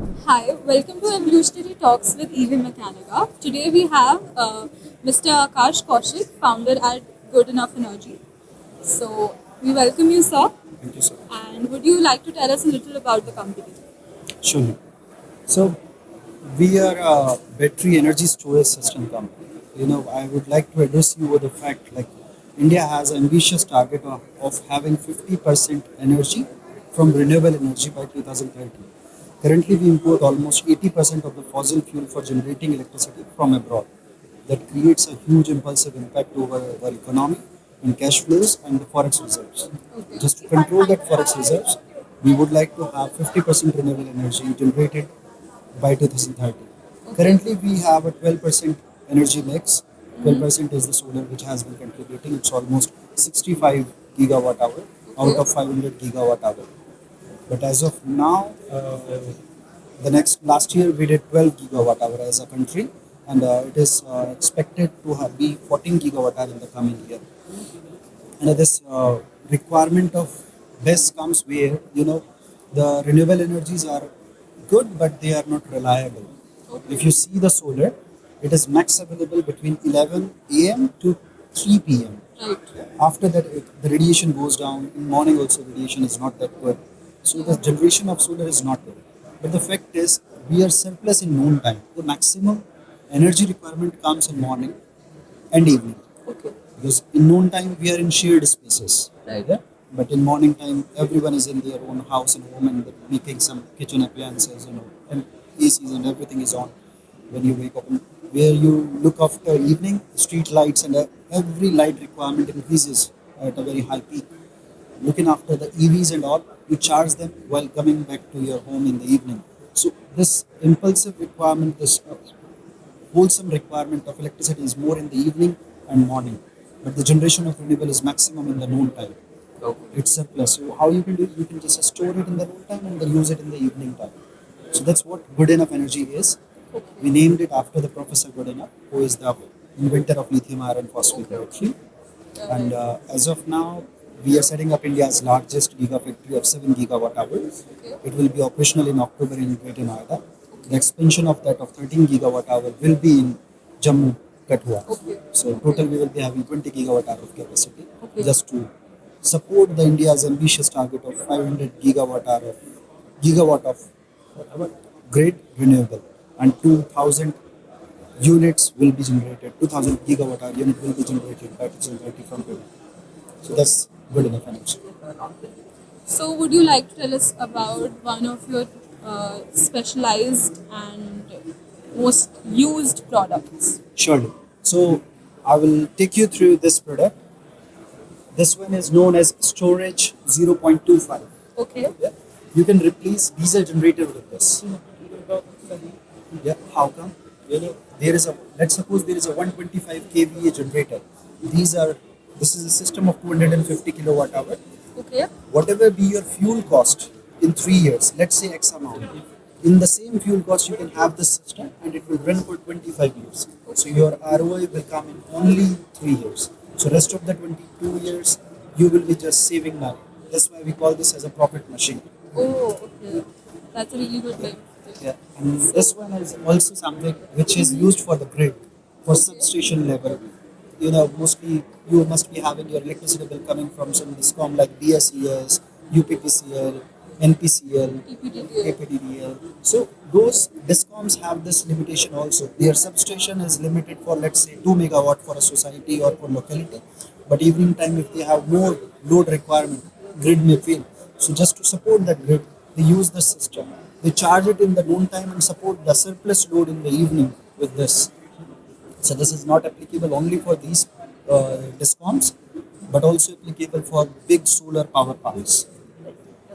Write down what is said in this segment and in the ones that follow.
Hi, welcome to Evolutionary Talks with Mechanica. Today we have Mr. Akash Kaushik, founder at GoodEnough Energy. So we welcome you, sir. Thank you so much. And would you like to tell us a little about the company? Surely. So we are a battery energy storage system company. I would like to address you with the fact like India has an ambitious target of having 50% energy from renewable energy by 2030. Currently, we import almost 80% of the fossil fuel for generating electricity from abroad. That creates a huge impulsive impact over our economy and cash flows and the forex reserves. Okay. Just to control that forex reserves, we would like to have 50% renewable energy generated by 2030. Okay. Currently, we have a 12% energy mix. 12% is the solar which has been contributing. It's almost 65 gigawatt hour out Okay. of 500 gigawatt hour. But as of now, the next last year we did 12 gigawatt hour as a country, and it is expected to be 14 gigawatt hour in the coming year. And this requirement of BESS comes where the renewable energies are good, but they are not reliable. If you see the solar, it is max available between 11 a.m. to 3 p.m. Right. After that, the radiation goes down. In morning also, radiation is not that good. So the generation of solar is not good. But the fact is, we are surplus in noon time. The maximum energy requirement comes in morning and evening. Okay. Because in noon time we are in shared spaces. Right. Yeah? But in morning time everyone is in their own house and home and making some kitchen appliances, and ACs and everything is on when you wake up. And where you look after evening, street lights and every light requirement increases at a very high peak. Looking after the EVs and all, you charge them while coming back to your home in the evening. So this impulsive requirement, this wholesome requirement of electricity is more in the evening and morning, but the generation of renewable is maximum in the noon time. It's surplus. So how you can do it? You can just store it in the noon time and then use it in the evening time. So that's what good enough energy is. We named it after the Professor Goodenough, who is the inventor of lithium iron phosphate battery. And as of now, we are setting up India's largest gigafactory of 7 gigawatt hours. Okay. It will be operational in October in Greater Noida. The expansion of that of 13 gigawatt hour will be in Jammu, Kathua. Okay. So total we will be having 20 gigawatt hour of capacity, Okay. just to support the India's ambitious target of 500 gigawatt of whatever grid renewable, and 2000 units will be generated. 2000 gigawatt hour unit will be generated by 2030 from grid. So that's good enough energy. So would you like to tell us about one of your specialized and most used products? Surely. So I will take you through this product. This one is known as storage 0.25. Okay. Yeah. You can replace diesel generator with this. Yeah. How come? There is a, let's suppose there is a 125 kVA generator. This is a system of 250 kilowatt hour. Okay. Whatever be your fuel cost in 3 years, let's say X amount, in the same fuel cost you can have this system and it will run for 25 years. So your ROI will come in only 3 years. So rest of the 22 years you will be just saving money. That's why we call this as a profit machine. Oh, okay. That's a really good name. Yeah. And this one is also something which is used for the grid, for substation level. Mostly you must be having your electricity bill coming from some discom like BSES, UPPCL, NPCL, EPDDL. APDDL. So those discoms have this limitation also. Their substation is limited for, let's say, 2 megawatt for a society or for locality. But evening time, if they have more load requirement, grid may fail. So just to support that grid, they use the system. They charge it in the noon time and support the surplus load in the evening with this. So this is not applicable only for these discoms, but also applicable for big solar power plants.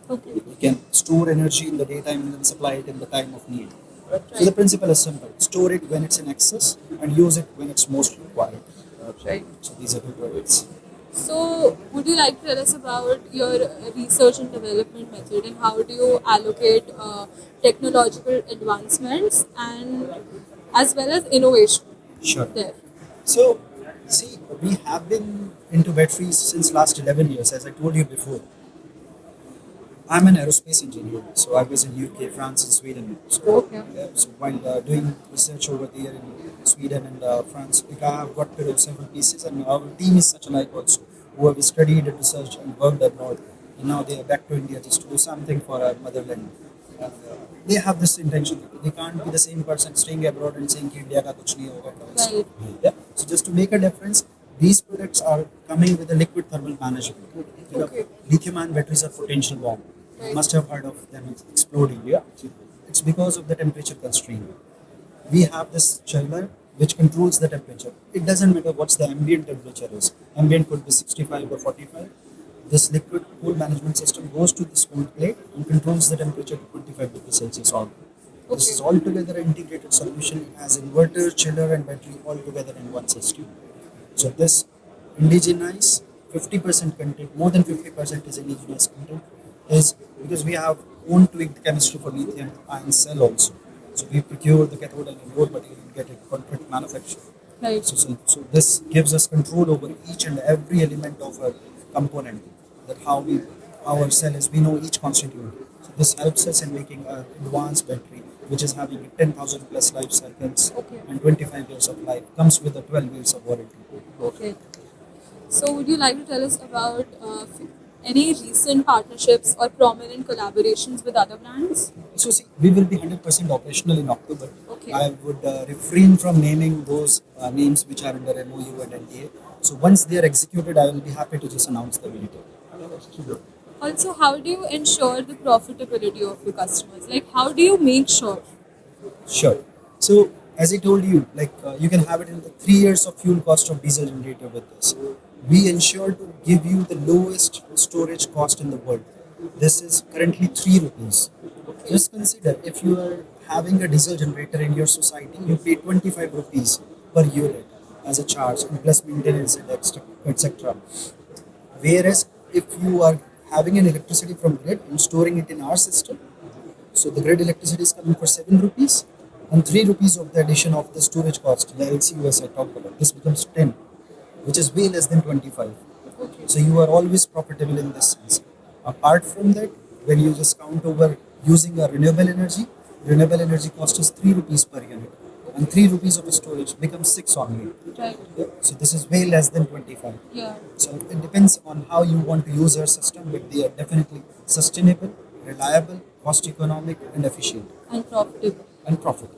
Okay. You can store energy in the daytime and then supply it in the time of need. So the principle is simple: store it when it's in excess and use it when it's most required. Right. So these are two products. So, would you like to tell us about your research and development method and how do you allocate technological advancements and as well as innovation Sure. there? So, see, we have been into batteries since last 11 years, as I told you before. I'm an aerospace engineer, so I was in UK, France, and Sweden. So, Okay. so while doing research over there in Sweden and France, like, I have got to do several pieces, and our team is such alike also, who have studied and researched and worked abroad, and now they are back to India just to do something for our motherland. And, they have this intention. They can't be the same person staying abroad and saying कि India का कुछ नहीं होगा and all this. Right. Yeah. So just to make a difference, these products are coming with a liquid thermal management. Okay. Lithium-ion batteries are potential bomb. You must have heard of them exploding. Yeah. It's because of the temperature constraint. We have this chiller which controls the temperature. It doesn't matter what's the ambient temperature is. Ambient could be 65 or 45. This liquid cool management system goes to this cold plate and controls the temperature to 25 degrees Celsius all. This is altogether an integrated solution as inverter, chiller, and battery all together in one system. So this indigenized 50% content, more than 50% is indigenous content, is because we have own tweaked chemistry for lithium ion cell also. So we procure the cathode and anode material and get it contract manufactured. Right. So this gives us control over each and every element of a component, that how our cell is, we know each constituent. So this helps us in making an advanced battery, which is having 10,000 plus life cycles Okay. and 25 years of life, comes with a 12 years of warranty. Okay. So, would you like to tell us about any recent partnerships or prominent collaborations with other brands? So see, we will be 100% operational in October. Okay. I would refrain from naming those names which are under MOU and NDA. So once they are executed, I will be happy to just announce them later. Also, how do you ensure the profitability of your customers? Like, how do you make sure? Sure. So as I told you, like you can have it in the 3 years of fuel cost of diesel generator with this. We ensure to give you the lowest storage cost in the world. This is currently 3 rupees. Just consider if you are having a diesel generator in your society, you pay 25 rupees per unit as a charge, and plus maintenance and extra, etc. Whereas if you are having an electricity from grid and storing it in our system, so the grid electricity is coming for 7 rupees, and 3 rupees of the addition of the storage cost, the LCUS I talked about, this becomes 10, which is way less than 25. Okay. So you are always profitable in this sense. Apart from that, when you just count over using a renewable energy cost is 3 rupees per unit, and 3 rupees of storage becomes 6 only. Right. Yeah. So this is way less than 25. Yeah. So it depends on how you want to use our system, but they are definitely sustainable, reliable, cost economic, and efficient And profitable. and profitable.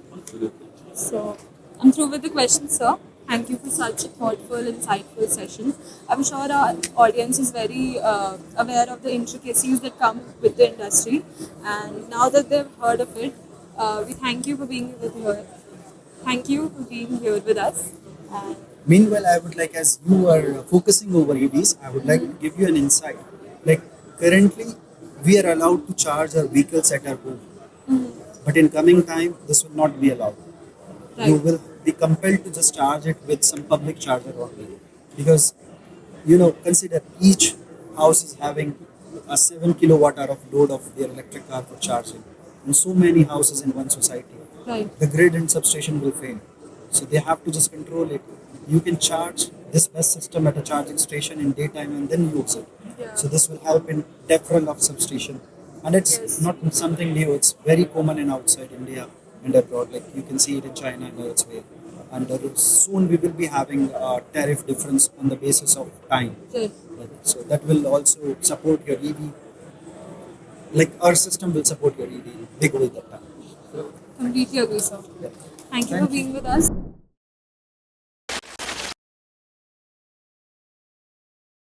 So, I'm through with the questions, sir. Thank you for such a thoughtful, insightful session. I'm sure our audience is very aware of the intricacies that come with the industry, and now that they've heard of it, we thank you for being with here. Thank you for being here with us. And Meanwhile, I would like, as you are focusing over EVs, I would like to give you an insight. Like currently, we are allowed to charge our vehicles at our home, but in coming time, this will not be allowed. You right, will be compelled to just charge it with some public charger only, because consider each house is having a 7 kilowatt hour of load of their electric car for charging, and so many houses in one society, right, the grid and substation will fail. So they have to just control it. You can charge this bus system at a charging station in daytime and then use it. yeah, So this will help in deferral of substation. And it's yes, not something new, it's very common in outside India and abroad. Like you can see it in China and elsewhere. And soon we will be having a tariff difference on the basis of time. yes. So that will also support your EV. Like our system will support your EV in big way that time. Completely agree, sir. Yeah. Thank you Thank for you. being with us.